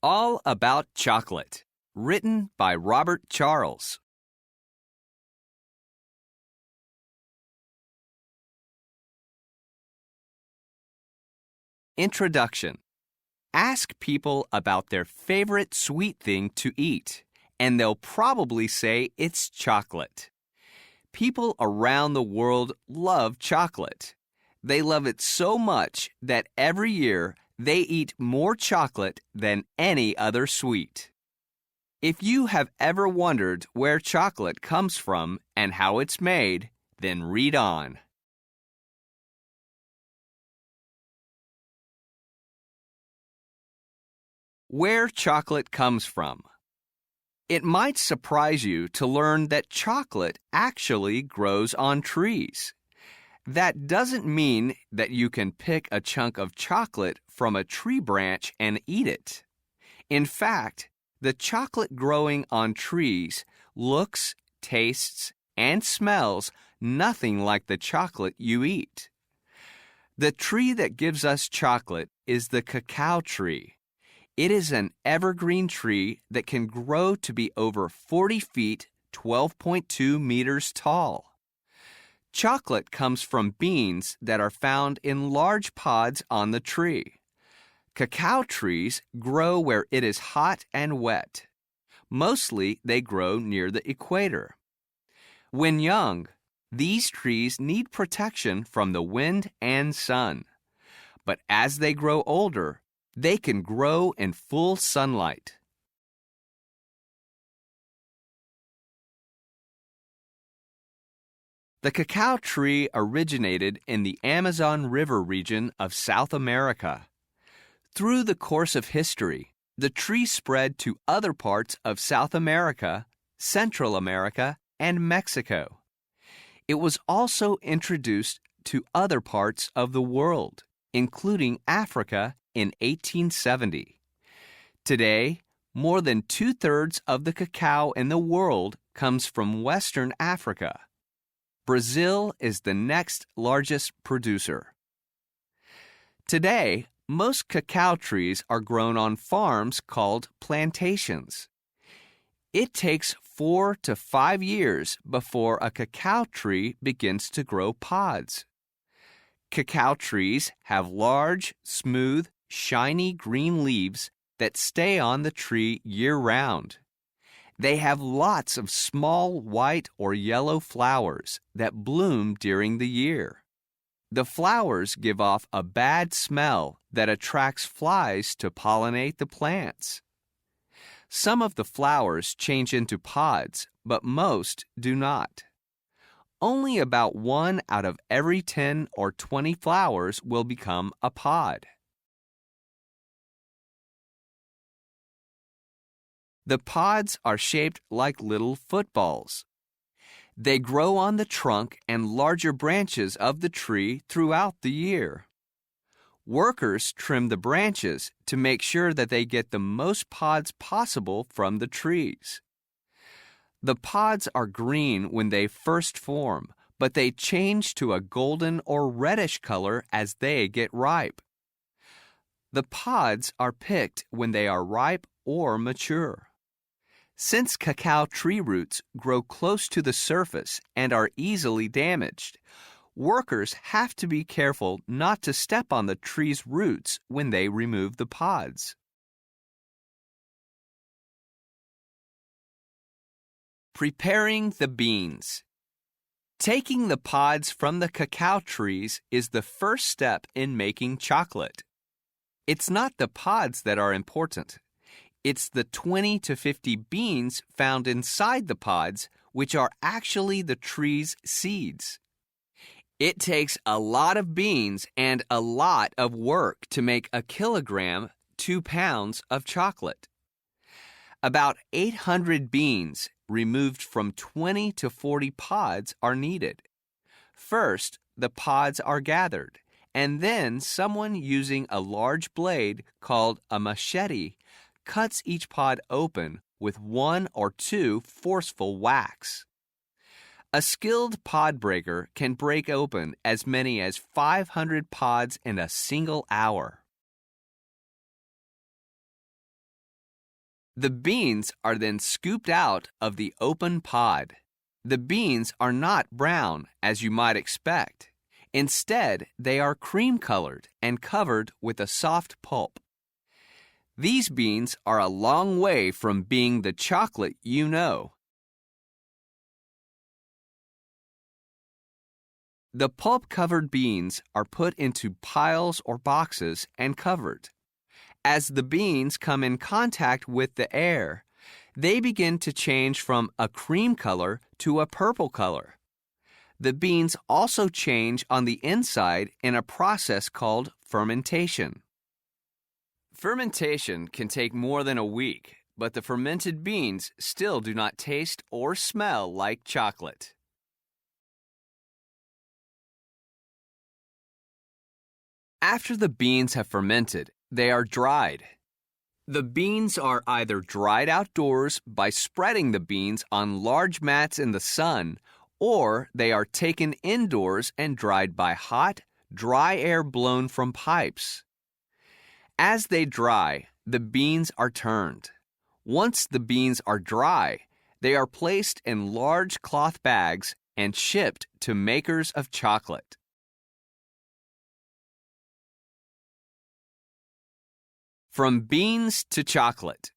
All About Chocolate, written by Robert Charles. Introduction. Ask people about their favorite sweet thing to eat, and they'll probably say it's chocolate. People around the world love chocolate. They love it so much that every year they eat more chocolate than any other sweet. If you have ever wondered where chocolate comes from and how it's made, then read on. Where chocolate comes from. It might surprise you to learn that chocolate actually grows on trees. That doesn't mean that you can pick a chunk of chocolate from a tree branch and eat it. In fact, the chocolate growing on trees looks, tastes, and smells nothing like the chocolate you eat. The tree that gives us chocolate is the cacao tree. It is an evergreen tree that can grow to be over 40 feet, 12.2 meters tall. Chocolate comes from beans that are found in large pods on the tree. Cacao trees grow where it is hot and wet. Mostly they grow near the equator. When young, these trees need protection from the wind and sun. But as they grow older, they can grow in full sunlight. The cacao tree originated in the Amazon River region of South America. Through the course of history, the tree spread to other parts of South America, Central America, and Mexico. It was also introduced to other parts of the world, including Africa, in 1870. Today, more than 2/3 of the cacao in the world comes from Western Africa. Brazil is the next largest producer. Today, most cacao trees are grown on farms called plantations. It takes 4 to 5 years before a cacao tree begins to grow pods. Cacao trees have large, smooth, shiny green leaves that stay on the tree year-round. They have lots of small white or yellow flowers that bloom during the year. The flowers give off a bad smell that attracts flies to pollinate the plants. Some of the flowers change into pods, but most do not. Only about 1 out of every 10 or 20 flowers will become a pod. The pods are shaped like little footballs. They grow on the trunk and larger branches of the tree throughout the year. Workers trim the branches to make sure that they get the most pods possible from the trees. The pods are green when they first form, but they change to a golden or reddish color as they get ripe. The pods are picked when they are ripe or mature. Since cacao tree roots grow close to the surface and are easily damaged, workers have to be careful not to step on the tree's roots when they remove the pods. Preparing the beans. Taking the pods from the cacao trees is the first step in making chocolate. It's not the pods that are important. It's the 20 to 50 beans found inside the pods, which are actually the tree's seeds. It takes a lot of beans and a lot of work to make a kilogram, 2 pounds of chocolate. About 800 beans removed from 20 to 40 pods are needed. First, the pods are gathered, and then someone using a large blade called a machete cuts each pod open with 1 or 2 forceful whacks. A skilled pod breaker can break open as many as 500 pods in a single hour. The beans are then scooped out of the open pod. The beans are not brown, as you might expect. Instead, they are cream-colored and covered with a soft pulp. These beans are a long way from being the chocolate you know. The pulp-covered beans are put into piles or boxes and covered. As the beans come in contact with the air, they begin to change from a cream color to a purple color. The beans also change on the inside in a process called fermentation. Fermentation can take more than a week, but the fermented beans still do not taste or smell like chocolate. After the beans have fermented, they are dried. The beans are either dried outdoors by spreading the beans on large mats in the sun, or they are taken indoors and dried by hot, dry air blown from pipes. As they dry, the beans are turned. Once the beans are dry, they are placed in large cloth bags and shipped to makers of chocolate. From beans to chocolate.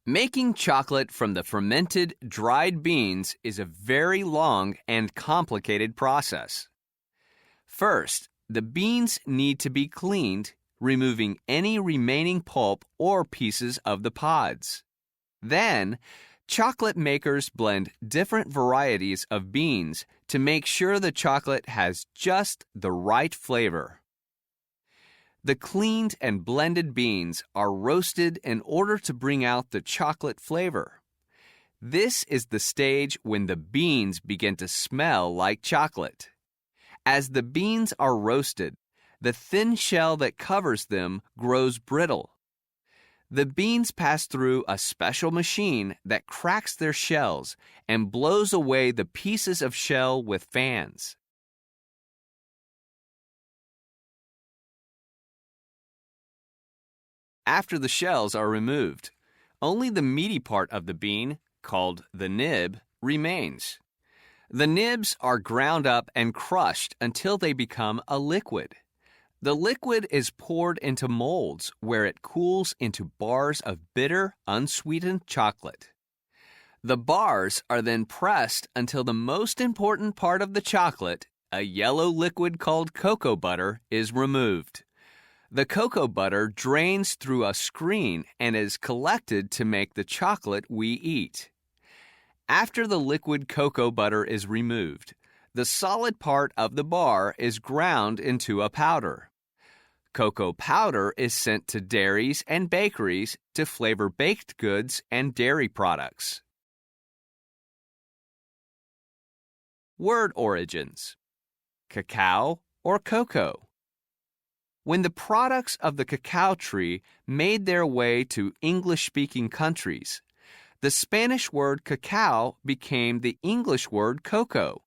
Making chocolate from the fermented, dried beans is a very long and complicated process. First, the beans need to be cleaned, removing any remaining pulp or pieces of the pods. Then, chocolate makers blend different varieties of beans to make sure the chocolate has just the right flavor. The cleaned and blended beans are roasted in order to bring out the chocolate flavor. This is the stage when the beans begin to smell like chocolate. As the beans are roasted, the thin shell that covers them grows brittle. The beans pass through a special machine that cracks their shells and blows away the pieces of shell with fans. After the shells are removed, only the meaty part of the bean, called the nib, remains. The nibs are ground up and crushed until they become a liquid. The liquid is poured into molds where it cools into bars of bitter, unsweetened chocolate. The bars are then pressed until the most important part of the chocolate, a yellow liquid called cocoa butter, is removed. The cocoa butter drains through a screen and is collected to make the chocolate we eat. After the liquid cocoa butter is removed, the solid part of the bar is ground into a powder. Cocoa powder is sent to dairies and bakeries to flavor baked goods and dairy products. Word origins: cacao or cocoa. When the products of the cacao tree made their way to English-speaking countries, the Spanish word cacao became the English word cocoa.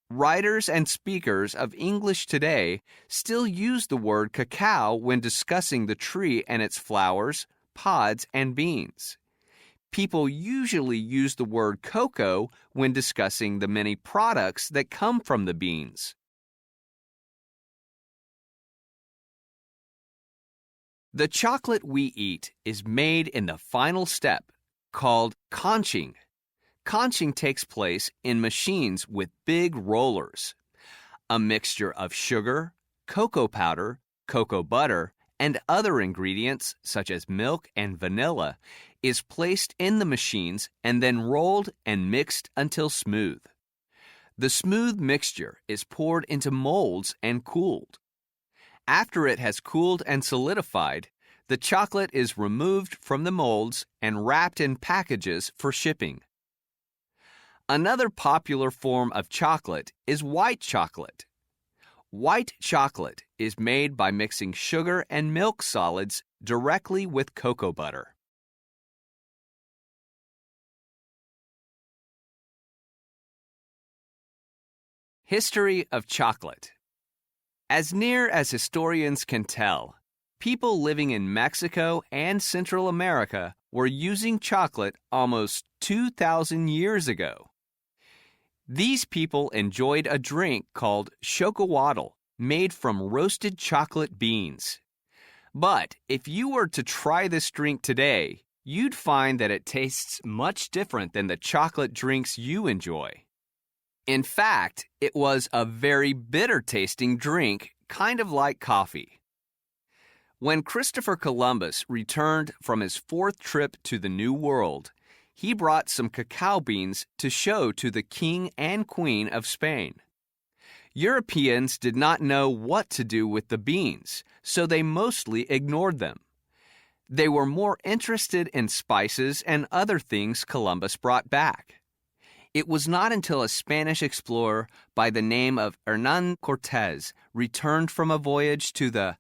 Writers and speakers of English today still use the word cacao when discussing the tree and its flowers, pods, and beans. People usually use the word cocoa when discussing the many products that come from the beans. The chocolate we eat is made in the final step, called conching. Conching takes place in machines with big rollers. A mixture of sugar, cocoa powder, cocoa butter, and other ingredients, such as milk and vanilla, is placed in the machines and then rolled and mixed until smooth. The smooth mixture is poured into molds and cooled. After it has cooled and solidified, the chocolate is removed from the molds and wrapped in packages for shipping. Another popular form of chocolate is white chocolate. White chocolate is made by mixing sugar and milk solids directly with cocoa butter. History of chocolate. As near as historians can tell, people living in Mexico and Central America were using chocolate almost 2,000 years ago. These people enjoyed a drink called chocolatl, made from roasted chocolate beans. But if you were to try this drink today, you'd find that it tastes much different than the chocolate drinks you enjoy. In fact, it was a very bitter-tasting drink, kind of like coffee. When Christopher Columbus returned from his fourth trip to the New World, he brought some cacao beans to show to the King and Queen of Spain. Europeans did not know what to do with the beans, so they mostly ignored them. They were more interested in spices and other things Columbus brought back. It was not until a Spanish explorer by the name of Hernán Cortés returned from a voyage to the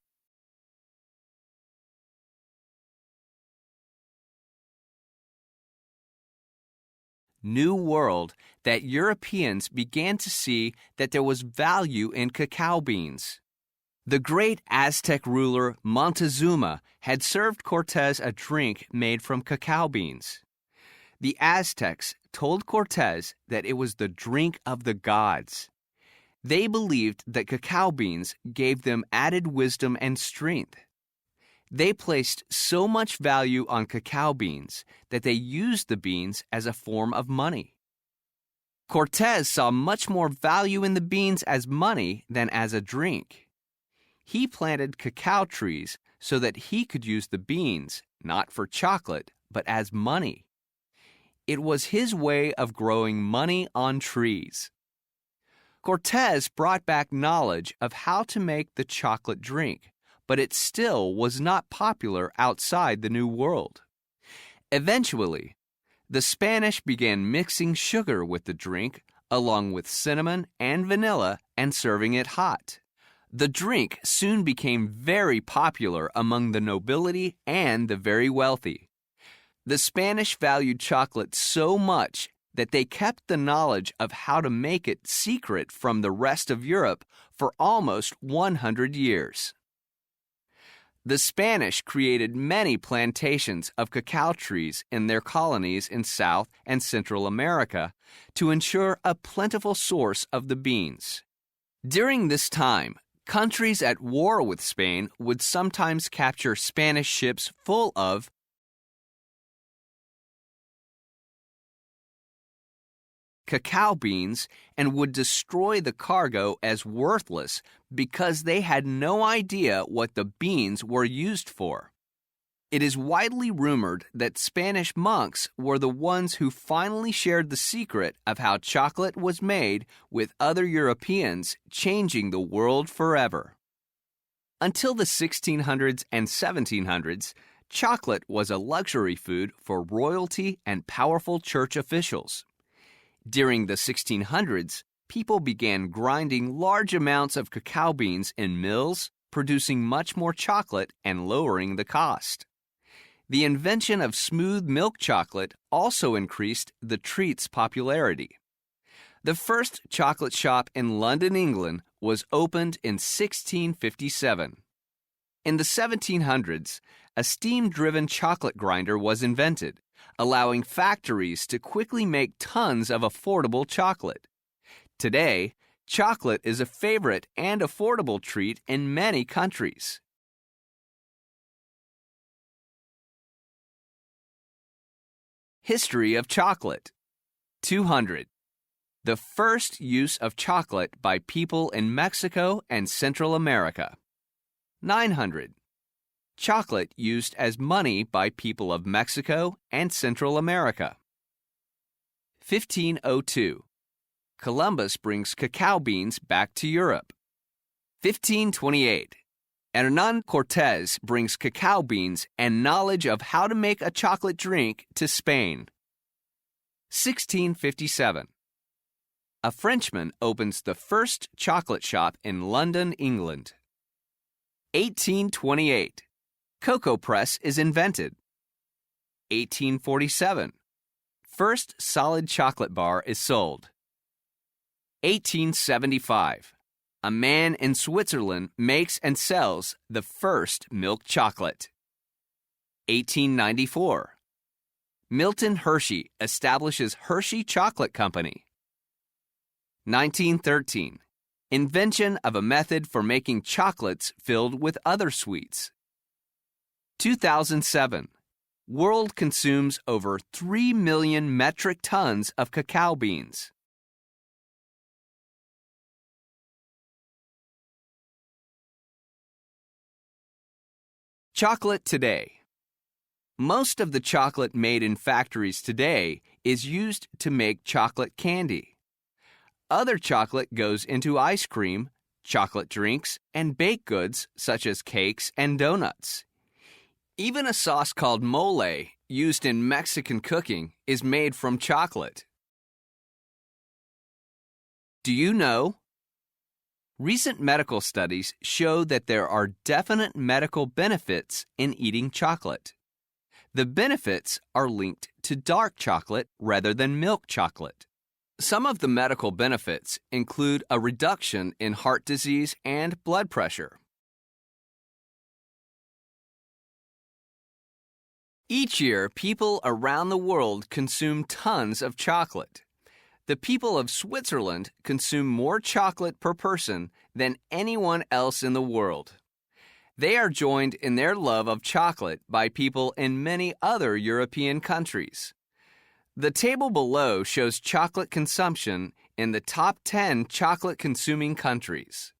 New World that Europeans began to see that there was value in cacao beans. The great Aztec ruler Montezuma had served Cortés a drink made from cacao beans. The Aztecs told Cortés that it was the drink of the gods. They believed that cacao beans gave them added wisdom and strength. They placed so much value on cacao beans that they used the beans as a form of money. Cortés saw much more value in the beans as money than as a drink. He planted cacao trees so that he could use the beans, not for chocolate, but as money. It was his way of growing money on trees. Cortés brought back knowledge of how to make the chocolate drink, but it still was not popular outside the New World. Eventually, the Spanish began mixing sugar with the drink, along with cinnamon and vanilla, and serving it hot. The drink soon became very popular among the nobility and the very wealthy. The Spanish valued chocolate so much that they kept the knowledge of how to make it secret from the rest of Europe for almost 100 years. The Spanish created many plantations of cacao trees in their colonies in South and Central America to ensure a plentiful source of the beans. During this time, countries at war with Spain would sometimes capture Spanish ships full of cacao beans and would destroy the cargo as worthless because they had no idea what the beans were used for. It is widely rumored that Spanish monks were the ones who finally shared the secret of how chocolate was made with other Europeans, changing the world forever. Until the 1600s and 1700s, chocolate was a luxury food for royalty and powerful church officials. During the 1600s, people began grinding large amounts of cacao beans in mills, producing much more chocolate and lowering the cost. The invention of smooth milk chocolate also increased the treat's popularity. The first chocolate shop in London, England, was opened in 1657. In the 1700s, a steam-driven chocolate grinder was invented, allowing factories to quickly make tons of affordable chocolate. Today, chocolate is a favorite and affordable treat in many countries. History of chocolate. 200. The first use of chocolate by people in Mexico and Central America. 900. Chocolate used as money by people of Mexico and Central America. 1502. Columbus brings cacao beans back to Europe. 1528. Hernán Cortés brings cacao beans and knowledge of how to make a chocolate drink to Spain. 1657. A Frenchman opens the first chocolate shop in London, England. 1828. Cocoa press is invented. 1847. First solid chocolate bar is sold. 1875. a man in Switzerland makes and sells the first milk chocolate. 1894. Milton Hershey establishes Hershey Chocolate Company. 1913. Invention of a method for making chocolates filled with other sweets. 2007. World consumes over 3 million metric tons of cacao beans. Chocolate today. Most of the chocolate made in factories today is used to make chocolate candy. Other chocolate goes into ice cream, chocolate drinks, and baked goods such as cakes and donuts. Even a sauce called mole, used in Mexican cooking, is made from chocolate. Do you know? Recent medical studies show that there are definite medical benefits in eating chocolate. The benefits are linked to dark chocolate rather than milk chocolate. Some of the medical benefits include a reduction in heart disease and blood pressure. Each year, people around the world consume tons of chocolate. The people of Switzerland consume more chocolate per person than anyone else in the world. They are joined in their love of chocolate by people in many other European countries. The table below shows chocolate consumption in the top 10 chocolate-consuming countries.